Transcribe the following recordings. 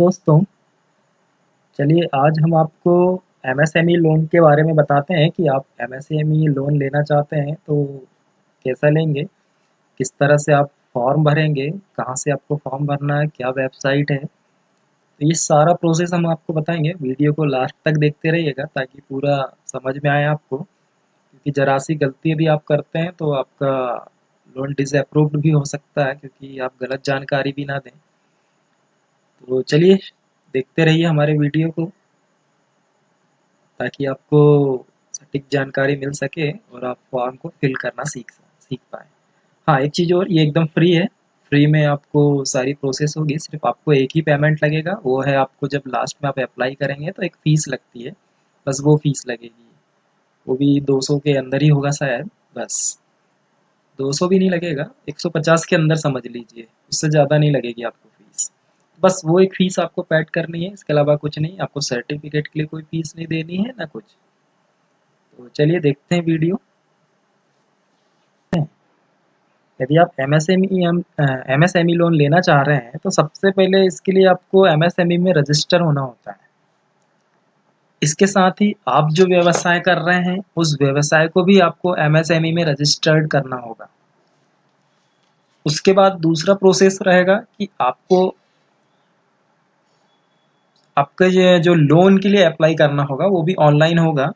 दोस्तों, चलिए आज हम आपको एमएसएमई लोन के बारे में बताते हैं कि आप एमएसएमई लोन लेना चाहते हैं तो कैसा लेंगे, किस तरह से आप फॉर्म भरेंगे, कहाँ से आपको फॉर्म भरना है, क्या वेबसाइट है। तो ये सारा प्रोसेस हम आपको बताएंगे। वीडियो को लास्ट तक देखते रहिएगा ताकि पूरा समझ में आए आपको, क्योंकि ज़रा सी गलती यदि आप करते हैं तो आपका लोन डिसअप्रूव्ड भी हो सकता है, क्योंकि आप गलत जानकारी भी ना दें। तो चलिए देखते रहिए हमारे वीडियो को ताकि आपको सटीक जानकारी मिल सके और आप फॉर्म को फिल करना सीख पाएँ। हाँ, एक चीज़ और, ये एकदम फ्री है। फ्री में आपको सारी प्रोसेस होगी, सिर्फ़ आपको एक ही पेमेंट लगेगा, वो है आपको जब लास्ट में आप अप्लाई करेंगे तो एक फ़ीस लगती है, बस वो फ़ीस लगेगी। वो भी 200 के अंदर ही होगा शायद, बस। 200 भी नहीं लगेगा, 150 के अंदर समझ लीजिए, उससे ज़्यादा नहीं लगेगी आपको फ़ीस। बस वो एक फ़ीस आपको पेड करनी है, इसके अलावा कुछ नहीं। आपको सर्टिफ़िकेट के लिए कोई फ़ीस नहीं देनी है, ना कुछ। तो चलिए देखते हैं वीडियो। यदि आप एमएसएमई लोन लेना चाह रहे हैं तो सबसे पहले इसके लिए आपको एमएसएमई में रजिस्टर होना होता है। इसके साथ ही आप जो व्यवसाय कर रहे हैं उस व्यवसाय को भी आपको एमएसएमई में रजिस्टर्ड करना होगा। उसके बाद दूसरा प्रोसेस रहेगा कि आपको आपका ये जो लोन के लिए अप्लाई करना होगा वो भी ऑनलाइन होगा।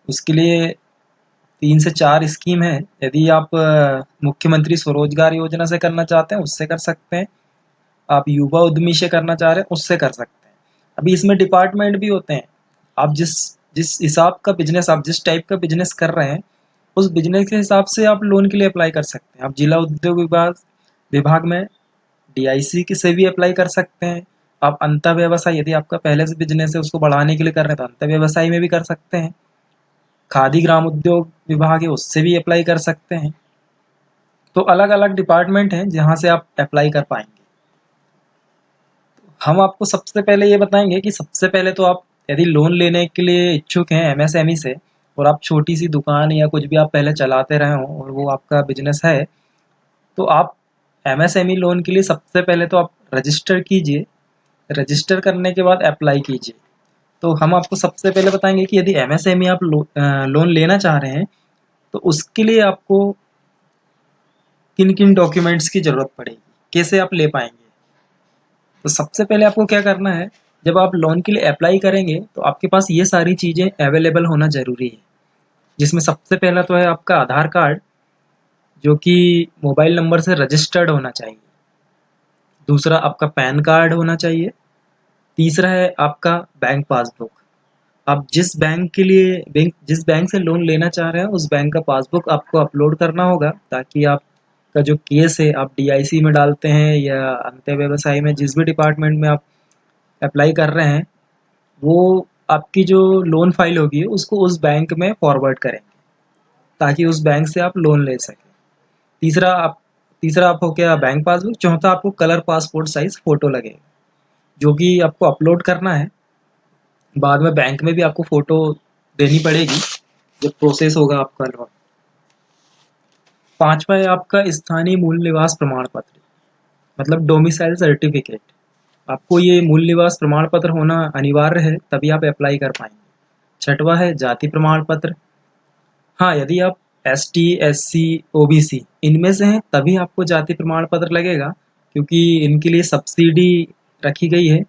उसके लिए 3 से 4 स्कीम है। यदि आप मुख्यमंत्री स्वरोजगार योजना से करना चाहते हैं उससे कर सकते हैं। आप युवा उद्यमी से करना चाह रहे हैं उससे कर सकते हैं। अभी इसमें डिपार्टमेंट भी होते हैं। आप जिस जिस हिसाब का बिजनेस, आप जिस टाइप का बिजनेस कर रहे हैं उस बिजनेस के हिसाब से आप लोन के लिए अप्लाई कर सकते हैं। आप जिला उद्योग विभाग विभाग में डीआईसी के से भी अप्लाई कर सकते हैं। आप अंतर व्यवसाय, यदि आपका पहले से बिजनेस है उसको बढ़ाने के लिए कर रहे हैं तो अंतर व्यवसाय में भी कर सकते हैं। खादी ग्राम उद्योग विभाग है उससे भी अप्लाई कर सकते हैं। तो अलग अलग डिपार्टमेंट हैं जहाँ से आप अप्लाई कर पाएंगे। हम आपको सबसे पहले ये बताएंगे कि सबसे पहले तो आप यदि लोन लेने के लिए इच्छुक हैं एमएसएमई से, और आप छोटी सी दुकान या कुछ भी आप पहले चलाते रहे हों और वो आपका बिजनेस है, तो आप एमएसएमई लोन के लिए सबसे पहले तो आप रजिस्टर कीजिए। रजिस्टर करने के बाद अप्लाई कीजिए। तो हम आपको सबसे पहले बताएंगे कि यदि एमएसएमई आप लोन लेना चाह रहे हैं तो उसके लिए आपको किन किन डॉक्यूमेंट्स की ज़रूरत पड़ेगी, कैसे आप ले पाएंगे। तो सबसे पहले आपको क्या करना है, जब आप लोन के लिए अप्लाई करेंगे तो आपके पास ये सारी चीज़ें अवेलेबल होना ज़रूरी है। जिसमें सबसे पहला तो है आपका आधार कार्ड, जो कि मोबाइल नंबर से रजिस्टर्ड होना चाहिए। दूसरा आपका पैन कार्ड होना चाहिए। तीसरा है आपका बैंक पासबुक। आप जिस बैंक से लोन लेना चाह रहे हैं उस बैंक का पासबुक आपको अपलोड करना होगा, ताकि आपका जो केस है आप डीआईसी में डालते हैं या अंत्य व्यवसाय में, जिस भी डिपार्टमेंट में आप अप्लाई कर रहे हैं, वो आपकी जो लोन फाइल होगी उसको उस बैंक में फॉरवर्ड करेंगे ताकि उस बैंक से आप लोन ले सकें। तीसरा आप तीसरा आप हो गया बैंक पासबुक। चौथा आपको कलर पासपोर्ट साइज फोटो लगेगा, जो कि आपको अपलोड करना है। बाद में बैंक में भी आपको फोटो देनी पड़ेगी जब प्रोसेस होगा आपका लोन। पांचवा है आपका स्थानीय मूल निवास प्रमाण पत्र, मतलब डोमिसाइल सर्टिफिकेट। आपको ये मूल निवास प्रमाण पत्र होना अनिवार्य है, तभी आप अप्लाई कर पाएंगे। छठवा है जाति प्रमाण पत्र। हाँ, यदि आप एसटी, एससी, ओबीसी इनमें से हैं तभी आपको जाति प्रमाण पत्र लगेगा, क्योंकि इनके लिए सब्सिडी रखी गई है।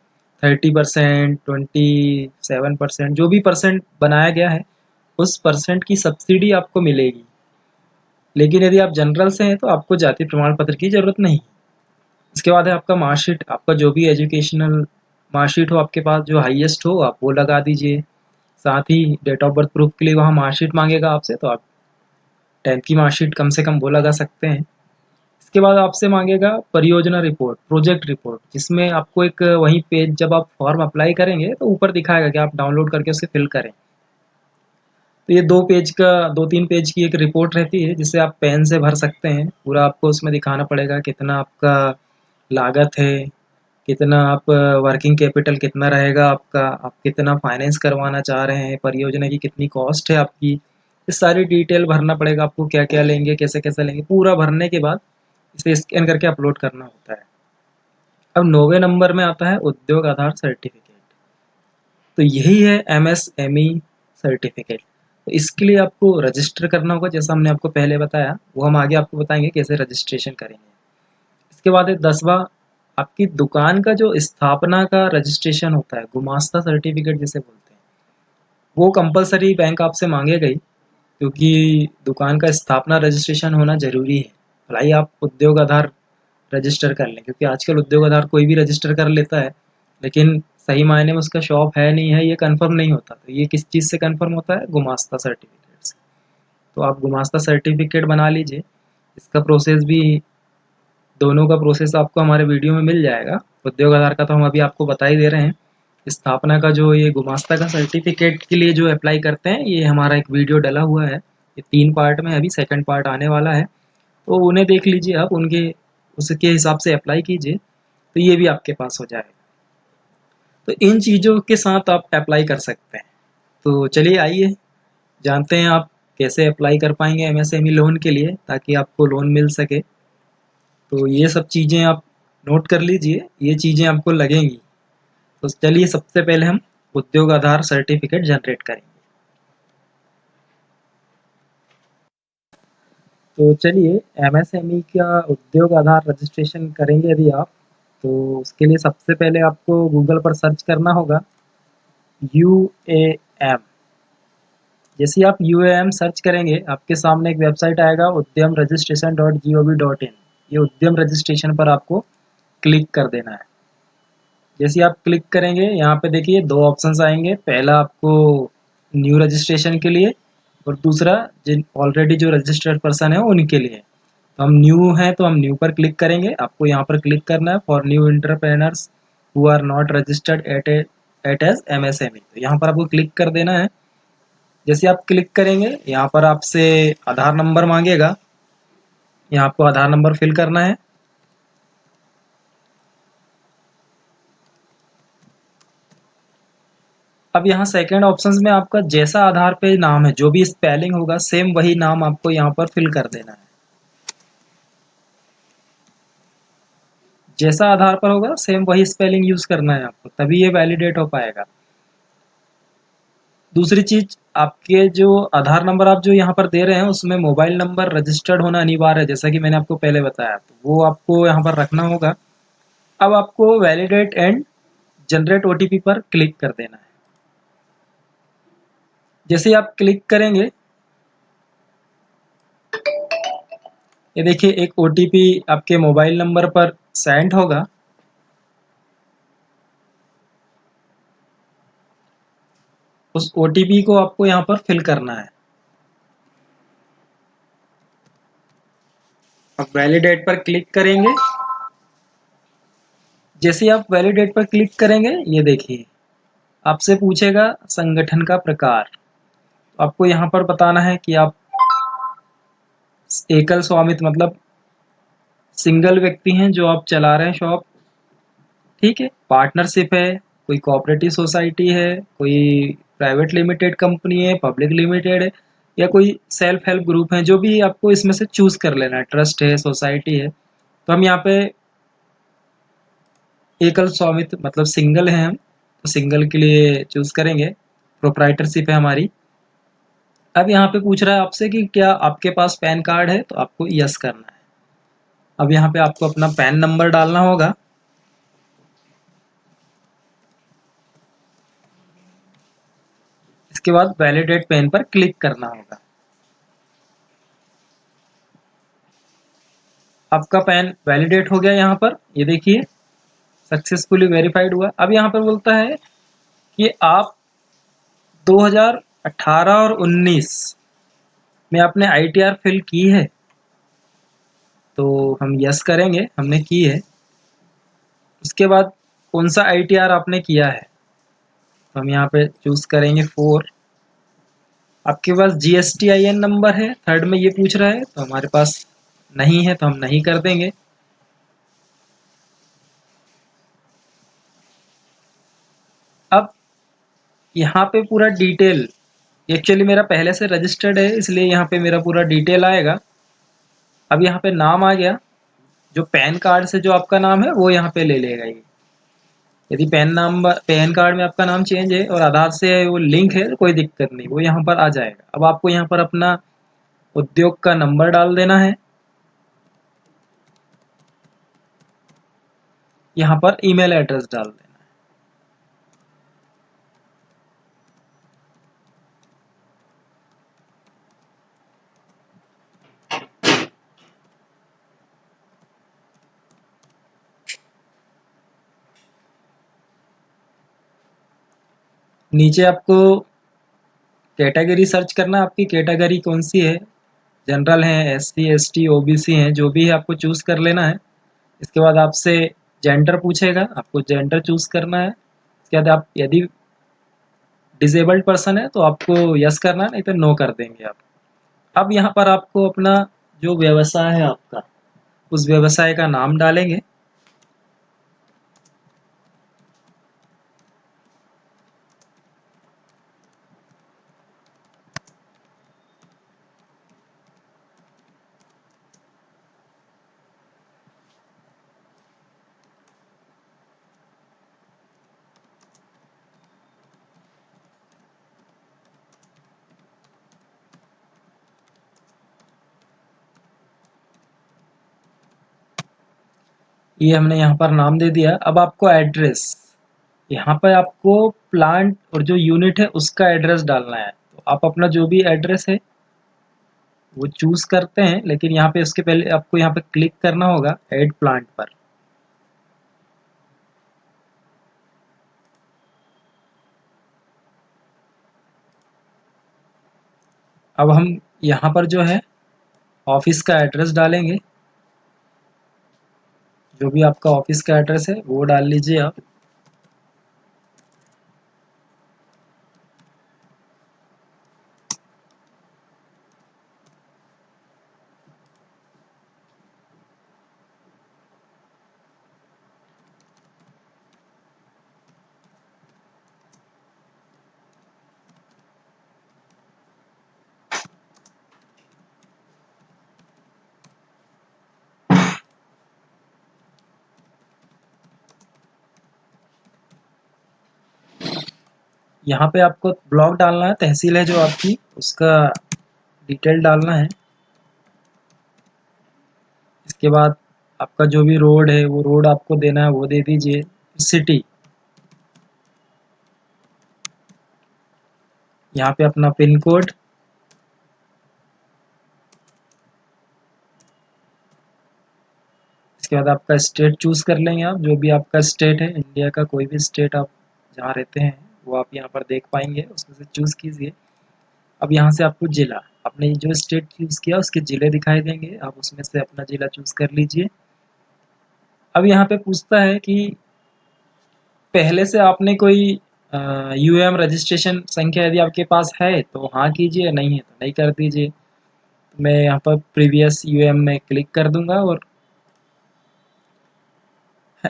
30%, 27%, जो भी परसेंट बनाया गया है उस परसेंट की सब्सिडी आपको मिलेगी। लेकिन यदि आप जनरल से हैं तो आपको जाति प्रमाण पत्र की जरूरत नहीं। इसके बाद है आपका मार्कशीट। आपका जो भी एजुकेशनल मार्कशीट हो आपके पास, जो हाईएस्ट हो आप वो लगा दीजिए। साथ ही डेट ऑफ बर्थ प्रूफ के लिए वहाँ मार्कशीट मांगेगा आपसे, तो आप 10th की मार्कशीट कम से कम वो लगा सकते हैं। इसके बाद आपसे मांगेगा परियोजना रिपोर्ट, प्रोजेक्ट रिपोर्ट, जिसमें आपको एक वही पेज, जब आप फॉर्म अप्लाई करेंगे तो ऊपर दिखाएगा कि आप डाउनलोड करके उसे फिल करें। तो ये 2-3 पेज की एक रिपोर्ट रहती है जिसे आप पेन से भर सकते हैं। पूरा आपको उसमें दिखाना पड़ेगा कितना आपका लागत है, कितना आप वर्किंग कैपिटल कितना रहेगा आपका, आप कितना फाइनेंस करवाना चाह रहे हैं, परियोजना की कितनी कॉस्ट है आपकी। ये सारी डिटेल भरना पड़ेगा आपको, क्या क्या लेंगे, कैसे कैसे लेंगे। पूरा भरने के बाद इसे स्कैन करके अपलोड करना होता है। अब 9वें नंबर में आता है उद्योग आधार सर्टिफिकेट। तो यही है एमएसएमई सर्टिफिकेट। तो इसके लिए आपको रजिस्टर करना होगा, जैसा हमने आपको पहले बताया, वो हम आगे आपको बताएंगे कैसे रजिस्ट्रेशन करेंगे। इसके बाद है 10वां, आपकी दुकान का जो स्थापना का रजिस्ट्रेशन होता है, गुमास्ता सर्टिफिकेट जिसे बोलते हैं, वो कंपलसरी बैंक आपसे मांगेगा ही, क्योंकि दुकान का स्थापना रजिस्ट्रेशन होना ज़रूरी है। भले ही आप उद्योग आधार रजिस्टर कर लें, क्योंकि आजकल उद्योग आधार कोई भी रजिस्टर कर लेता है, लेकिन सही मायने में उसका शॉप है नहीं है ये कंफर्म नहीं होता। तो ये किस चीज़ से कंफर्म होता है? गुमास्ता सर्टिफिकेट से। तो आप गुमास्ता सर्टिफिकेट बना लीजिए। इसका प्रोसेस भी, दोनों का प्रोसेस आपको हमारे वीडियो में मिल जाएगा। उद्योग आधार का तो हम अभी आपको बता ही दे रहे हैं। स्थापना का जो ये गुमास्ता का सर्टिफिकेट के लिए जो अप्लाई करते हैं, ये हमारा एक वीडियो डला हुआ है। ये 3 पार्ट में है, अभी सेकंड पार्ट आने वाला है, तो उन्हें देख लीजिए आप, उनके उसके हिसाब से अप्लाई कीजिए, तो ये भी आपके पास हो जाएगा। तो इन चीज़ों के साथ आप अप्लाई कर सकते हैं। तो चलिए आइए जानते हैं आप कैसे अप्लाई कर पाएंगे एमएसएमई लोन के लिए, ताकि आपको लोन मिल सके। तो ये सब चीज़ें आप नोट कर लीजिए, ये चीज़ें आपको लगेंगी। तो चलिए सबसे पहले हम उद्योग आधार सर्टिफिकेट जनरेट करेंगे। तो चलिए एमएसएमई का उद्योग आधार रजिस्ट्रेशन करेंगे यदि आप, तो उसके लिए सबसे पहले आपको गूगल पर सर्च करना होगा UAM। जैसे ही आप UAM सर्च करेंगे, आपके सामने एक वेबसाइट आएगा udyam-registration.gov.in। ये उद्यम रजिस्ट्रेशन पर आपको क्लिक कर देना है। जैसे ही आप क्लिक करेंगे, यहाँ पे देखिए 2 ऑप्शंस आएंगे। पहला आपको न्यू रजिस्ट्रेशन के लिए, और दूसरा जिन ऑलरेडी जो रजिस्टर्ड पर्सन है उनके लिए। तो हम न्यू हैं तो हम न्यू पर क्लिक करेंगे। आपको यहाँ पर क्लिक करना है for new entrepreneurs who are not registered at as MSME. तो यहाँ पर आपको क्लिक कर देना है। जैसे आप क्लिक करेंगे, यहाँ पर आपसे आधार नंबर मांगेगा, यहाँ आपको आधार नंबर फिल करना है। अब यहाँ सेकंड ऑप्शंस में आपका जैसा आधार पे नाम है, जो भी स्पेलिंग होगा सेम वही नाम आपको यहाँ पर फिल कर देना है। जैसा आधार पर होगा सेम वही स्पेलिंग यूज करना है आपको, तभी ये वैलिडेट हो पाएगा। दूसरी चीज, आपके जो आधार नंबर आप जो यहाँ पर दे रहे हैं उसमें मोबाइल नंबर रजिस्टर्ड होना अनिवार्य है, जैसा कि मैंने आपको पहले बताया, तो वो आपको यहाँ पर रखना होगा। अब आपको वैलिडेट एंड जनरेट ओटीपी पर क्लिक कर देना है। जैसे ही आप क्लिक करेंगे, ये देखिए एक ओटीपी आपके मोबाइल नंबर पर सेंड होगा। उस ओटीपी को आपको यहाँ पर फिल करना है। अब वैलिडेट पर क्लिक करेंगे। जैसे ही आप वैलिडेट पर क्लिक करेंगे, ये देखिए आपसे पूछेगा संगठन का प्रकार। आपको यहाँ पर बताना है कि आप एकल स्वामित्व मतलब सिंगल व्यक्ति हैं जो आप चला रहे हैं शॉप, ठीक है, पार्टनरशिप है, कोई कोऑपरेटिव सोसाइटी है, कोई प्राइवेट लिमिटेड कंपनी है, पब्लिक लिमिटेड है, या कोई सेल्फ हेल्प ग्रुप है, जो भी आपको इसमें से चूज कर लेना है, ट्रस्ट है, सोसाइटी है। तो हम यहाँ पे एकल स्वामित्व मतलब सिंगल है हम, तो सिंगल के लिए चूज करेंगे। प्रोप्राइटरशिप है हमारी। अब यहाँ पे पूछ रहा है आपसे कि क्या आपके पास पैन कार्ड है, तो आपको यस करना है। अब यहाँ पे आपको अपना पैन नंबर डालना होगा। इसके बाद वैलिडेट पैन पर क्लिक करना होगा। आपका पैन वैलिडेट हो गया। यहाँ पर ये देखिए सक्सेसफुली वेरीफाइड हुआ। अब यहाँ पर बोलता है कि आप 2018 और 19 में आपने आईटीआर फिल की है, तो हम यस करेंगे, हमने की है। उसके बाद कौन सा आईटीआर आपने किया है, तो हम यहाँ पे चूज करेंगे 4। आपके पास जीएसटीआईएन नंबर है, थर्ड में ये पूछ रहा है, तो हमारे पास नहीं है, तो हम नहीं कर देंगे। अब यहाँ पे पूरा डिटेल, एक्चुअली मेरा पहले से रजिस्टर्ड है इसलिए यहाँ पे मेरा पूरा डिटेल आएगा। अब यहाँ पे नाम आ गया, जो पैन कार्ड से जो आपका नाम है वो यहाँ पे ले लेगा ये। यदि पैन कार्ड में आपका नाम चेंज है और आधार से वो लिंक है तो कोई दिक्कत नहीं, वो यहाँ पर आ जाएगा। अब आपको यहाँ पर अपना उद्योग का नंबर डाल देना है, यहाँ पर ईमेल एड्रेस डाल देना है। नीचे आपको कैटेगरी सर्च करना है, आपकी कैटेगरी कौन सी है, जनरल है, एससी एसटी ओबीसी है, जो भी है आपको चूज कर लेना है। इसके बाद आपसे जेंडर पूछेगा, आपको जेंडर चूज करना है। इसके बाद आप यदि डिसेबल्ड पर्सन है तो आपको यस करना है, नहीं तो नो कर देंगे आप। अब यहाँ पर आपको अपना जो व्यवसाय है आपका, उस व्यवसाय का नाम डालेंगे। ये हमने यहाँ पर नाम दे दिया। अब आपको एड्रेस, यहाँ पर आपको प्लांट और जो यूनिट है उसका एड्रेस डालना है। तो आप अपना जो भी एड्रेस है वो चूज करते हैं, लेकिन यहाँ पे उसके पहले आपको यहाँ पे क्लिक करना होगा ऐड प्लांट पर। अब हम यहाँ पर जो है ऑफिस का एड्रेस डालेंगे, जो भी आपका ऑफिस का एड्रेस है वो डाल लीजिए आप। यहाँ पे आपको ब्लॉक डालना है, तहसील है जो आपकी, उसका डिटेल डालना है। इसके बाद आपका जो भी रोड है वो रोड आपको देना है, वो दे दीजिए। सिटी, यहाँ पे अपना पिन कोड, इसके बाद आपका स्टेट चूज कर लेंगे आप, जो भी आपका स्टेट है, इंडिया का कोई भी स्टेट आप जहाँ रहते हैं वो आप यहाँ पर देख पाएंगे, उसमें से चूज कीजिए। अब यहाँ से आपको जिला, आपने जो स्टेट चूज किया उसके जिले दिखाई देंगे, आप उसमें से अपना जिला चूज कर लीजिए। अब यहाँ पे पूछता है कि पहले से आपने कोई यूएम रजिस्ट्रेशन संख्या यदि आपके पास है तो हाँ कीजिए, नहीं है तो नहीं कर दीजिए। मैं यहाँ पर प्रीवियस यूएम में क्लिक कर दूंगा और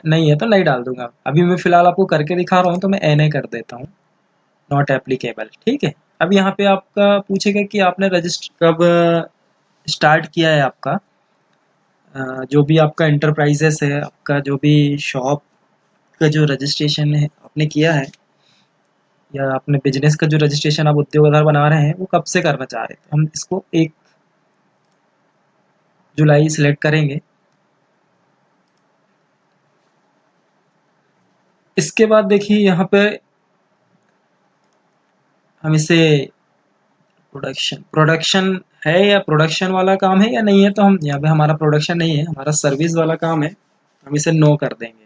नहीं है तो नहीं डाल दूंगा। अभी मैं फिलहाल आपको करके दिखा रहा हूँ तो मैं एनए कर देता हूँ, नॉट एप्लीकेबल। ठीक है। अब यहाँ पे आपका पूछेगा कि आपने रजिस्टर कब स्टार्ट किया है आपका, जो भी आपका इंटरप्राइजेस है, आपका जो भी शॉप का जो रजिस्ट्रेशन है आपने किया है, या अपने बिजनेस का जो रजिस्ट्रेशन आप उद्योग आधार बना रहे हैं वो कब से करना चाह रहे हैं। हम इसको 1 जुलाई सिलेक्ट करेंगे। इसके बाद देखिए यहाँ पे हम इसे प्रोडक्शन प्रोडक्शन है या प्रोडक्शन वाला काम है या नहीं है, तो हम यहाँ पे हमारा प्रोडक्शन नहीं है, हमारा सर्विस वाला काम है, हम इसे नो कर देंगे।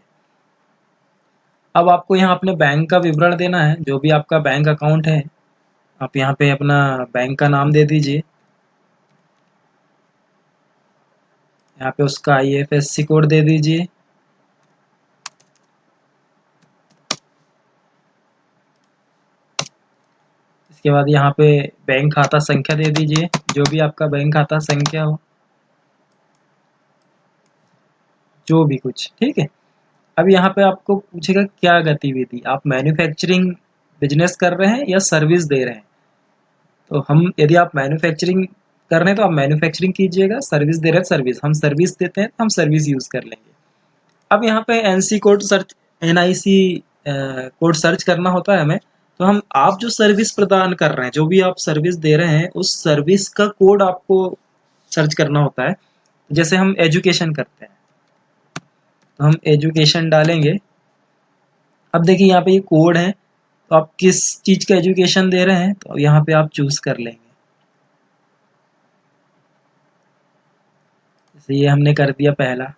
अब आपको यहाँ अपने बैंक का विवरण देना है, जो भी आपका बैंक अकाउंट है आप यहाँ पे अपना बैंक का नाम दे दीजिए। यहाँ पे उसका आईएफएससी कोड दे दीजिए। इसके बाद यहाँ पे बैंक खाता संख्या दे दीजिए, जो भी आपका बैंक खाता संख्या हो, जो भी कुछ। ठीक है। अब यहाँ पे आपको पूछेगा क्या गतिविधि, आप मैन्युफैक्चरिंग बिजनेस कर रहे हैं या सर्विस दे रहे हैं। तो हम यदि आप मैन्युफैक्चरिंग करने तो आप मैन्युफैक्चरिंग कीजिएगा, सर्विस दे रहे हैं सर्विस, हम सर्विस देते हैं तो हम सर्विस यूज़ कर लेंगे। अब यहाँ पे NC code search, NIC code search करना होता है हमें, तो हम आप जो सर्विस प्रदान कर रहे हैं, जो भी आप सर्विस दे रहे हैं, उस सर्विस का कोड आपको सर्च करना होता है। जैसे हम एजुकेशन करते हैं तो हम एजुकेशन डालेंगे। अब देखिए यहाँ पे ये कोड है, तो आप किस चीज़ का एजुकेशन दे रहे हैं तो यहाँ पे आप चूज कर लेंगे। जैसे ये हमने कर दिया पहला।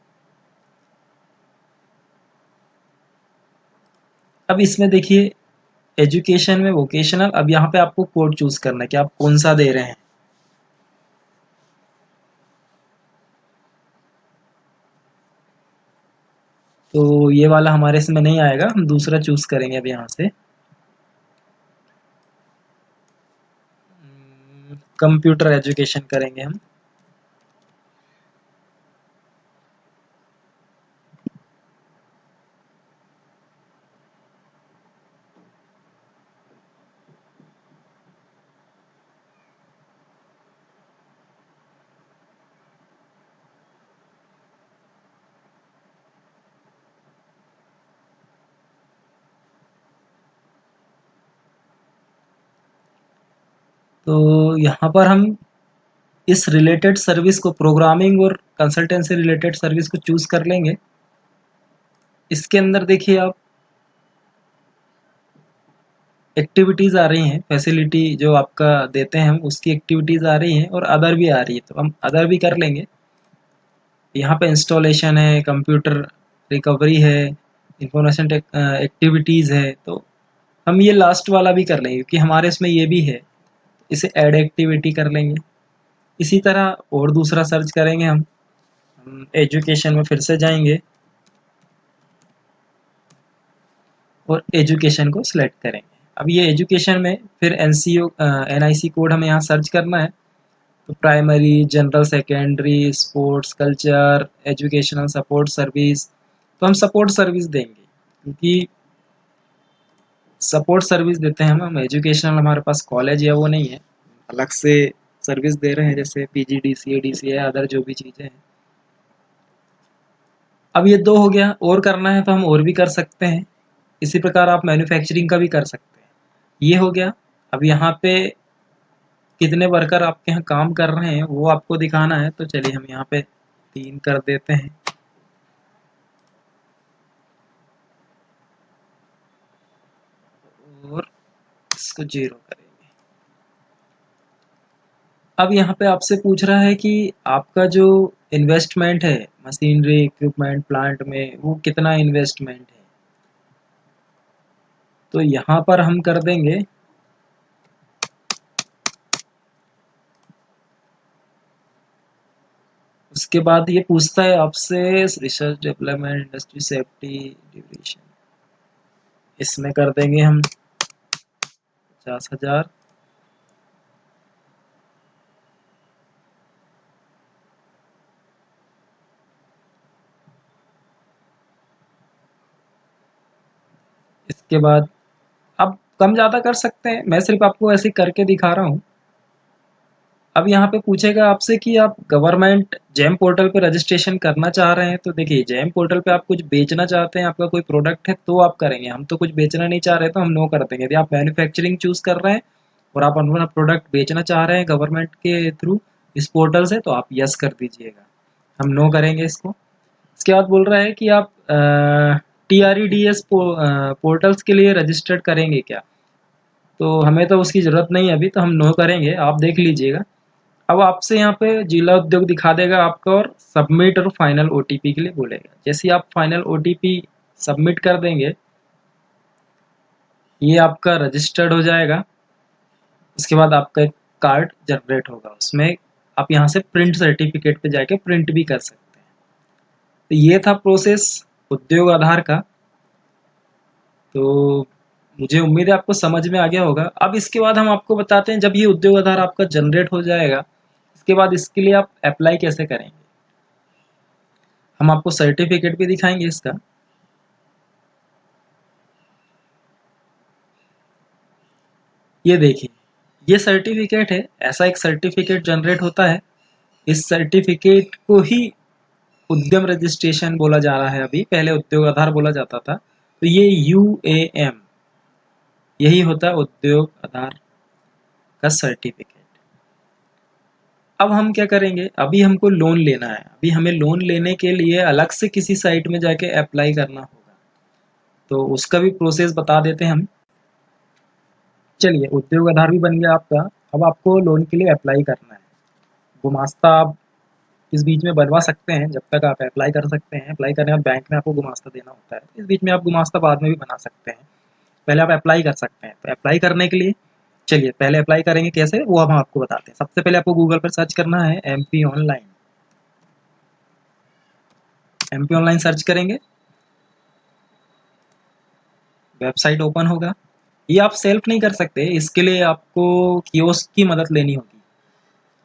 अब इसमें देखिए एजुकेशन में वोकेशनल, अब यहाँ पे आपको कोड चूज करना है कि आप कौन सा दे रहे हैं। तो ये वाला हमारे इसमें नहीं आएगा, हम दूसरा चूज करेंगे अब यहाँ से। कंप्यूटर एजुकेशन करेंगे हम। तो यहाँ पर हम इस रिलेटेड सर्विस को, प्रोग्रामिंग और कंसल्टेंसी रिलेटेड सर्विस को चूज कर लेंगे। इसके अंदर देखिए आप एक्टिविटीज़ आ रही हैं, फैसिलिटी जो आपका देते हैं हम उसकी एक्टिविटीज़ आ रही हैं और अदर भी आ रही है, तो हम अदर भी कर लेंगे। यहाँ पे इंस्टॉलेशन है, कंप्यूटर रिकवरी है, इंफॉर्मेशन एक्टिविटीज़ है, तो हम ये लास्ट वाला भी कर लेंगे क्योंकि हमारे इसमें ये भी है। इसे ऐड एक्टिविटी कर लेंगे। इसी तरह और दूसरा सर्च करेंगे हम एजुकेशन में फिर से जाएंगे और एजुकेशन को सिलेक्ट करेंगे। अब ये एजुकेशन में फिर एनसीओ एनआईसी कोड हमें यहाँ सर्च करना है। तो primary, general, secondary, sports, culture, educational support service, तो हम सपोर्ट सर्विस देंगे क्योंकि सपोर्ट सर्विस देते हैं हम एजुकेशनल हमारे पास कॉलेज या वो नहीं है, अलग से सर्विस दे रहे हैं जैसे पीजीडीसीए, डीसीए, अदर जो भी चीज़ें हैं। अब ये दो हो गया, और करना है तो हम और भी कर सकते हैं। इसी प्रकार आप मैन्युफैक्चरिंग का भी कर सकते हैं। ये हो गया। अब यहाँ पे कितने वर्कर आपके यहाँ काम कर रहे हैं वो आपको दिखाना है, तो चलिए हम यहाँ पे 3 कर देते हैं। और इसको 0 करेंगे। अब यहाँ पे आपसे पूछ रहा है कि आपका जो इन्वेस्टमेंट है मशीनरी, इक्विपमेंट, प्लांट में, वो कितना इन्वेस्टमेंट है। तो यहाँ पर हम कर देंगे उसके बाद ये पूछता है आपसे research development, industry safety, duration, इसमें कर देंगे हम 50,000। इसके बाद आप कम ज़्यादा कर सकते हैं, मैं सिर्फ आपको ऐसे करके दिखा रहा हूँ। अब यहाँ पे पूछेगा आपसे कि आप गवर्नमेंट जैम पोर्टल पे रजिस्ट्रेशन करना चाह रहे हैं, तो देखिए जैम पोर्टल पे आप कुछ बेचना चाहते हैं, आपका कोई प्रोडक्ट है तो आप करेंगे, हम तो कुछ बेचना नहीं चाह रहे तो हम नो कर देंगे। यदि आप मैन्युफैक्चरिंग चूज कर रहे हैं और आप अपना प्रोडक्ट बेचना चाह रहे हैं गवर्नमेंट के थ्रू इस पोर्टल से, तो आप यस कर दीजिएगा, हम नो करेंगे इसको। इसके बाद बोल रहा है कि आप TREDS पोर्टल्स के लिए रजिस्टर्ड करेंगे क्या, तो हमें तो उसकी ज़रूरत नहीं है अभी, तो हम नो करेंगे, आप देख लीजिएगा। अब आपसे यहाँ पे जिला उद्योग दिखा देगा आपका और सबमिट और फाइनल ओटीपी के लिए बोलेगा। जैसे ही आप फाइनल ओटीपी सबमिट कर देंगे, ये आपका रजिस्टर्ड हो जाएगा। उसके बाद आपका एक कार्ड जनरेट होगा, उसमें आप यहाँ से प्रिंट सर्टिफिकेट पे जाके प्रिंट भी कर सकते हैं। तो ये था प्रोसेस उद्योग आधार का। तो मुझे उम्मीद है आपको समझ में आ गया होगा। अब इसके बाद हम आपको बताते हैं जब ये उद्योग आधार आपका जनरेट हो जाएगा, इसके बाद इसके लिए आप अप्लाई कैसे करेंगे। हम आपको सर्टिफिकेट भी दिखाएंगे इसका। ये देखिए, ये सर्टिफिकेट है, ऐसा एक सर्टिफिकेट जनरेट होता है। इस सर्टिफिकेट को ही उद्यम रजिस्ट्रेशन बोला जा रहा है अभी, पहले उद्योग आधार बोला जाता था। तो ये UAM यही होता है उद्योग आधार का सर्टिफिकेट। अब हम क्या करेंगे, अभी हमको लोन लेना है। अभी हमें लोन लेने के लिए अलग से किसी साइट में जाके अप्लाई करना होगा, तो उसका भी प्रोसेस बता देते हैं हम। चलिए, उद्योग आधार भी बन गया आपका। अब आपको लोन के लिए अप्लाई करना है। गुमास्ता आप इस बीच में बनवा सकते हैं, जब तक आप अप्लाई कर सकते हैं। अप्लाई करने के बाद बैंक में आपको गुमास्ता देना होता है। इस बीच में आप गुमास्ता बाद में भी बना सकते हैं, पहले आप अप्लाई कर सकते हैं। तो अप्लाई करने के लिए, चलिए पहले अप्लाई करेंगे कैसे वो हम आपको बताते हैं। सबसे पहले आपको गूगल पर सर्च करना है MP online. MP online search करेंगे, वेबसाइट ओपन होगा। ये आप सेल्फ नहीं कर सकते, इसके लिए आपको कियोस्क की मदद लेनी होगी।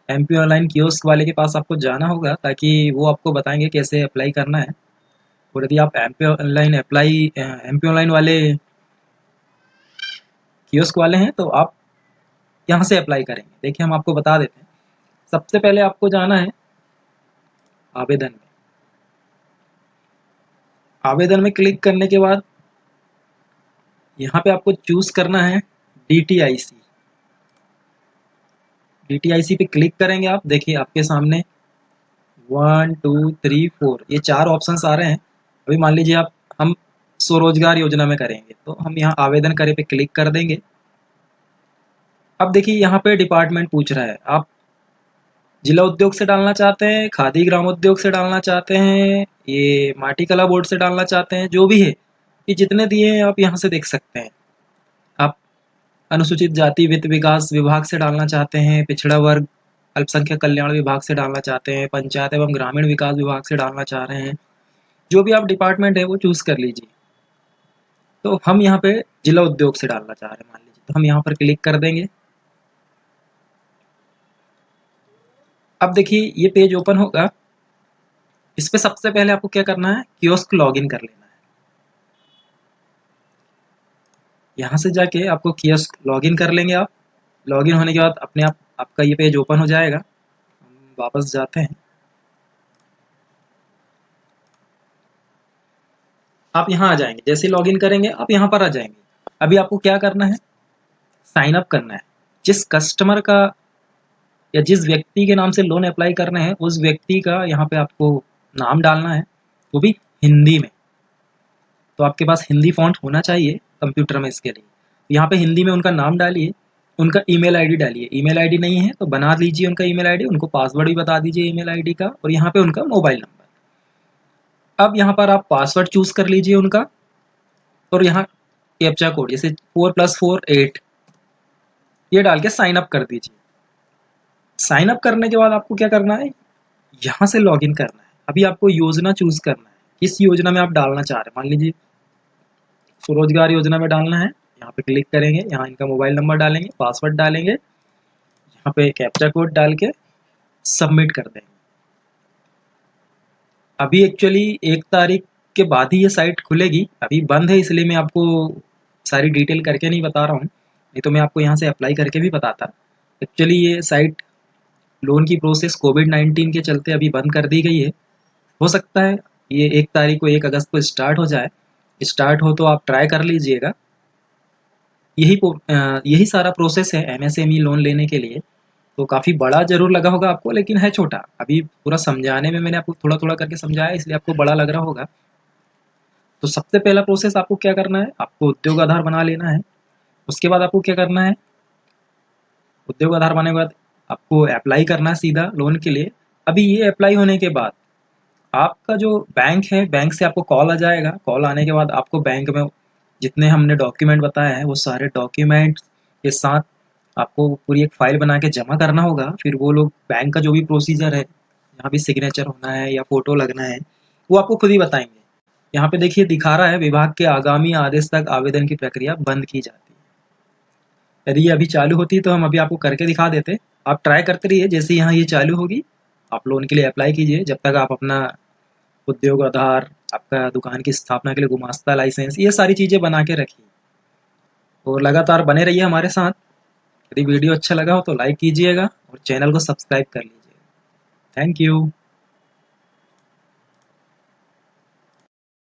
MP ऑनलाइन कियोस्क वाले के पास आपको जाना होगा, ताकि वो आपको बताएंगे कैसे अप्लाई करना है। और यदि आप MP ऑनलाइन वाले कियोस्क वाले हैं, तो आप यहाँ से अप्लाई करेंगे। देखिए, हम आपको बता देते हैं। सबसे पहले आपको जाना है आवेदन में। आवेदन में क्लिक करने के बाद यहाँ पे आपको चूज करना है DTIC। DTIC पे क्लिक करेंगे आप, देखिए आपके सामने 1 2 3 4 ये 4 ऑप्शंस आ रहे हैं। अभी मान लीजिए आप हम स्वरोजगार योजना में करेंगे, तो हम यहाँ आवेदन करे पे क्लिक कर देंगे। अब देखिए यहाँ पे डिपार्टमेंट पूछ रहा है, आप जिला उद्योग से डालना चाहते हैं, खादी ग्रामोद्योग से डालना चाहते हैं, ये माटी कला बोर्ड से डालना चाहते हैं, जो भी है ये जितने दिए हैं आप यहाँ से देख सकते हैं। आप अनुसूचित जाति वित्त विकास विभाग से डालना चाहते हैं, पिछड़ा वर्ग अल्पसंख्यक कल्याण विभाग से डालना चाहते हैं, पंचायत एवं ग्रामीण विकास विभाग से डालना चाह रहे हैं, जो भी आप डिपार्टमेंट है वो चूज कर लीजिए। तो हम यहाँ पे जिला उद्योग से डालना चाह रहे हैं मान लीजिए, तो हम यहाँ पर क्लिक कर देंगे। अब देखिए ये पेज ओपन होगा। इस पे सबसे पहले आपको क्या करना है, कियोस्क लॉगिन कर लेना है। यहाँ से जाके आपको कियोस्क लॉगिन कर लेंगे आप। लॉगिन होने के बाद अपने आप आपका ये पेज ओपन हो जाएगा। हम वापस जाते हैं। आप यहाँ आ जाएंगे, जैसे लॉगिन करेंगे आप यहाँ पर आ जाएंगे। अभी आपको क्या करना है, साइन अप करना है। जिस कस्टमर का या जिस व्यक्ति के नाम से लोन अप्लाई करना है, उस व्यक्ति का यहाँ पे आपको नाम डालना है, वो भी हिंदी में। तो आपके पास हिंदी फॉन्ट होना चाहिए कंप्यूटर में इसके लिए। यहाँ पे हिंदी में उनका नाम डालिए, उनका ईमेल आईडी डालिए। ईमेल आईडी नहीं है तो बना लीजिए उनका ईमेल आईडी, उनको पासवर्ड भी बता दीजिए ईमेल आईडी का, और यहाँ पे उनका मोबाइल नंबर। अब यहाँ पर आप पासवर्ड चूज कर लीजिए उनका, और यहाँ कैप्चा कोड जैसे 4+4 8 ये डाल के साइन अप कर दीजिए। साइन अप करने के बाद आपको क्या करना है, यहाँ से लॉगिन करना है। अभी आपको योजना चूज करना है, किस योजना में आप डालना चाह रहे हैं। मान लीजिए स्वरोजगार योजना में डालना है, यहाँ पे क्लिक करेंगे, यहाँ इनका मोबाइल नंबर डालेंगे, पासवर्ड डालेंगे, यहाँ पे कैप्चा कोड डाल के सबमिट कर देंगे। अभी एक्चुअली 1 तारीख के बाद ही ये साइट खुलेगी, अभी बंद है, इसलिए मैं आपको सारी डिटेल करके नहीं बता रहा हूँ, नहीं तो मैं आपको यहाँ से अप्लाई करके भी बताता। एक्चुअली ये साइट लोन की प्रोसेस कोविड-19 के चलते अभी बंद कर दी गई है। हो सकता है ये 1 तारीख को 1 अगस्त को स्टार्ट हो जाए। स्टार्ट हो तो आप ट्राई कर लीजिएगा। यही सारा प्रोसेस है MSME लोन लेने के लिए। तो काफ़ी बड़ा ज़रूर लगा होगा आपको, लेकिन है छोटा। अभी पूरा समझाने में मैंने आपको थोड़ा-थोड़ा करके समझाया, इसलिए आपको बड़ा लग रहा होगा। तो सबसे पहला प्रोसेस आपको क्या करना है, आपको उद्योग आधार बना लेना है। उसके बाद आपको क्या करना है, उद्योग आधार बनाने के बाद आपको अप्लाई करना है सीधा लोन के लिए। अभी ये अप्लाई होने के बाद आपका जो बैंक है, बैंक से आपको कॉल आ जाएगा। कॉल आने के बाद आपको बैंक में जितने हमने डॉक्यूमेंट बताए हैं, वो सारे डॉक्यूमेंट के साथ आपको पूरी एक फ़ाइल बना के जमा करना होगा। फिर वो लोग बैंक का जो भी प्रोसीजर है, यहाँ भी सिग्नेचर होना है या फ़ोटो लगना है, वो आपको खुद ही बताएँगे। यहाँ पे देखिए दिखा रहा है, विभाग के आगामी आदेश तक आवेदन की प्रक्रिया बंद की जाती है। यदि ये अभी चालू होती तो हम अभी आपको करके दिखा देते। आप ट्राई करते रहिए, जैसे यहाँ ये चालू होगी, आप लोन के लिए अप्लाई कीजिए। जब तक आप अपना उद्योग आधार, आपका दुकान की स्थापना के लिए गुमास्ता लाइसेंस, ये सारी चीज़ें बना के रखिए और लगातार बने रहिए हमारे साथ। यदि वीडियो अच्छा लगा हो तो लाइक कीजिएगा और चैनल को सब्सक्राइब कर लीजिएगा। Thank you.